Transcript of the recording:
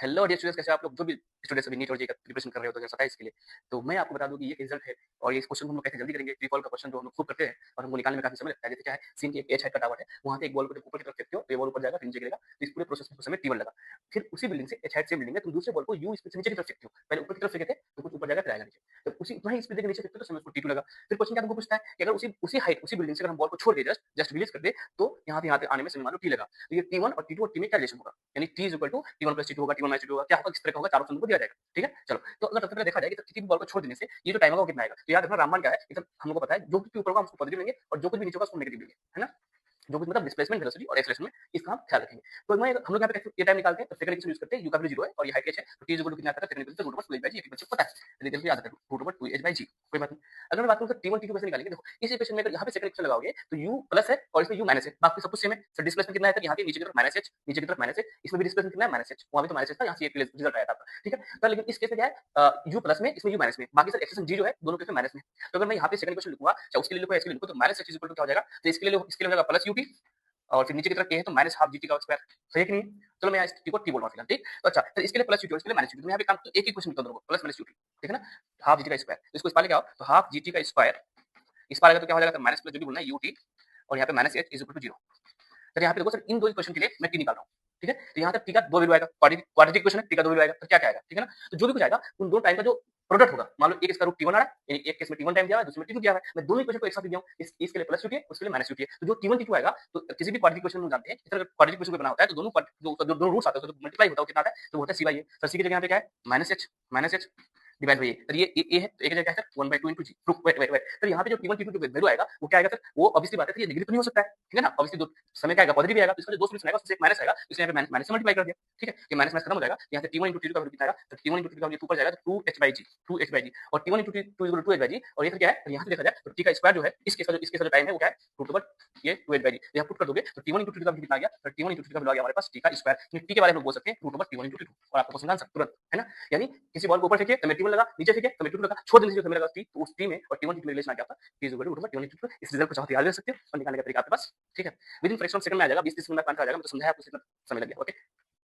Hello dear students, कैसे आप लोग? जो भी स्टूडेंट्स अभी नीट और जेईई का प्रिपरेशन कर रहे हो 2027 के लिए, तो मैं आपको बता दूं कि ये रिजल्ट है और ये क्वेश्चन को हम लोग कैसे जल्दी करेंगे। ट्रिपल का क्वेश्चन जो हम लोग खूब करते हैं और हमको निकालने में काफी समय लगता है। जैसे क्या है, सीन की एक एच हाइट का टावर है, वहां पे एक बॉल को जब ऊपर की तरफ फेंकते हो तो ये बॉल ऊपर जाएगा, फिर नीचे गिरेगा। तो इस पूरे प्रोसेस में कुछ समय टी1 लगा। फिर उसी बिल्डिंग से एच हाइट से बिल्डिंग में तुम दूसरे बॉल को यू स्पीड से नीचे की तरफ फेंकते हो। पहले ऊपर की तरफ फेंके थे तो कुछ ऊपर जाएगा, फिर आएगा नीचे। जब उसी उतना ही स्पीड के नीचे फेंकते हो तो समय उसको टी2 लगा। फिर क्वेश्चन क्या तुमको पूछता है कि अगर उसी उसी हाइट उसी बिल्डिंग से अगर हम बॉल को छोड़ दे, जस्ट जस्ट रिलीज कर दे, तो यहाँ पे आने में समय मान लो टी लगा। तो ये टी1 और टी2 और टी में क्या रिलेशन होगा, यानी टी इज इक्वल टू टी1 प्लस टी2 होगा, टी1 माइनस टी2 होगा, क्या होगा, किस तरह का होगा, चारों ऑप्शन को दिया जाएगा। ठीक है, चलो। तो अगर सबसे पहले देखा जाए कि किसी भी बॉल को छोड़ देने से ये जो टाइम होगा वो कितना आएगा, तो याद रखना रामबाण क्या है, एकदम हम लोग को पता है, जो कुछ भी ऊपर होगा हम उसको पॉजिटिव लेंगे और जो कुछ भी नीचे होगा उसको नेगेटिव लेंगे, है ना। जो कुछ मतलब डिस्प्लेसमेंट, वेलोसिटी और एक्सेलरेशन में इसका हम ख्याल रखेंगे। तो मैं हम लोग यहाँ पे कैसे ये टाइम निकालते हैं, तो सेकंड इक्वेशन यूज करते हैं। यू का वैल्यू 0 है और ये हाइट h है, तो t इक्वल टू कितना आता है, सेकंड इक्वेशन से √2h/g, ये बच्चे को पता है, रिजल्ट भी याद है, √2h/g। कोई बात नहीं। अगर मैं बात करूं तो t1 t2 कैसे निकालेंगे, देखो इस इक्वेशन में अगर यहाँ पे सेकंड इक्वेशन लगाओगे तो u प्लस है और इसमें u माइनस है, बाकी सब कुछ सेम है। सर डिस्प्लेसमेंट कितना है, यहाँ पे नीचे की तरफ माइनस h, नीचे की तरफ माइनस h, इसमें भी डिस्प्लेसमेंट कितना है, माइनस h, वहां भी तो माइनस h था, यहाँ से ये रिजल्ट आया था आपका। ठीक है, तो लेकिन इस केस में क्या है, u प्लस में, इसमें u माइनस में, बाकी सर एक्सेशन g जो है दोनों केस में माइनस में। तो अगर मैं यहाँ पे सेकंड इक्वेशन लिखूंगा, चाहे उसके लिए लिखो या इसके लिए लिखो, तो माइनस h इक्वल टू क्या हो जाएगा, तो इसके लिए हो जाएगा प्लस ut और फिर नीचे की तरफ a है तो माइनस हाफ जीटी का स्क्वायर। सही है कि नहीं? चलो मैं टी को टी बोल रहा हूँ फिलहाल, ठीक। तो अच्छा, तो इसके लिए प्लस यूटी और इसके लिए माइनस यूटी, तो यहाँ पे काम तो एक ही क्वेश्चन लिखता हूँ, प्लस माइनस यूटी। ठीक है ना, हाफ जीटी का स्क्वायर, तो इसको इस पार लेके आओ, तो हाफ जीटी का स्क्वायर इस पार आएगा तो क्या हो जाएगा, माइनस प्लस जो भी बोलना है यूटी और यहाँ पे minus H is equal to 0। Sir यहाँ पे देखो सर, इन दो इक्वेशन के लिए मैं टी निकाल रहा हूँ। ठीक है, तो यहाँ तक टी का दो वैल्यू आएगा, क्वाड्रेटिक इक्वेशन है, टी का दो वैल्यू आएगा, तो क्या क्या आएगा, ठीक है ना। तो जो भी कुछ आएगा उन दोनों टाइम का जो प्रोडक्ट होगा, मान लो एक इसका रूट टी1 आ रहा है, यानी एक केस में टी1 टाइम दिया हुआ है, दूसरे में टी2 दिया हुआ है, मैं दोनों इक्वेशन को एक साथ दिया हूँ, इसके लिए प्लस यूटी है, उसके लिए माइनस यूटी है। तो जो टी1 टी2 आएगा, तो किसी भी क्वाड्रेटिक इक्वेशन में जानते हैं, इस तरह क्वाड्रेटिक इक्वेशन बना होता है तो दोनों रूट्स आते हैं तो मल्टीप्लाई होता है, कितना आता है, तो होता है सी बाई ए। सर सी की जगह यहाँ पे क्या है, minus H divide by A. Sir ये ए है तो एक जगह क्या है सर, 1/2 इंटू जी। वेट सर, यहाँ पे जो टी1 टी2 जो वैल्यू आएगा वो क्या आएगा सर, वो ऑब्वियसली बात है, ये नेगेटिव नहीं हो सकता है, ठीक है ना। ऑब्वियसली दो समय क्या आएगा, पॉजिटिव आएगा, तो इसका जो दो सॉल्यूशन आएगा उससे एक माइनस आएगा, इसलिए यहाँ पे माइनस से मल्टीप्लाई कर दिया। ठीक है, ये माइनस माइनस खत्म हो जाएगा, यहाँ से टी1 इंटू टी2 का वैल्यू कितना आएगा, तो टी1 इंटू टी2 का वैल्यू ऊपर जाएगा तो 2h/g और T one into T two equal to 2h/g। और ये फिर क्या है, तो यहाँ से देखा जाए तो टी का स्क्वायर जो है, इसके जो टाइम है वो क्या है, रूट ओवर ये 2h/g। यहाँ पुट कर दोगे तो टी1 इंटू टी2 का वैल्यू कितना आ गया, तो टी1 इंटू टी2 का वैल्यू आ गया हमारे पास टी का स्क्वायर। टी के बारे में बोल सकते हैं रूट ओवर टी1 इंटू टी2 और आपको क्वेश्चन आंसर तुरंत, है ना। यानी किसी बॉल को ऊपर फेंके तो मैं टी1 लगा, नीचे फेंके तो मैं टी2 लगा, छोड़ देने से जो समय लगा टी, तो उस टी में और टी1 टी2 में रिलेशन आ गया था, T is equal to root over टी1 इंटू टी2। इस रिजल्ट को चाहो तो याद रख सकते हो और निकालने का तरीका आपके पास, ठीक है। With in fraction of second में आ जाएगा, 20-30 मिनट में आंसर आ जाएगा, मैं तो समझाया आपको, इतना समय लग गया। ओके।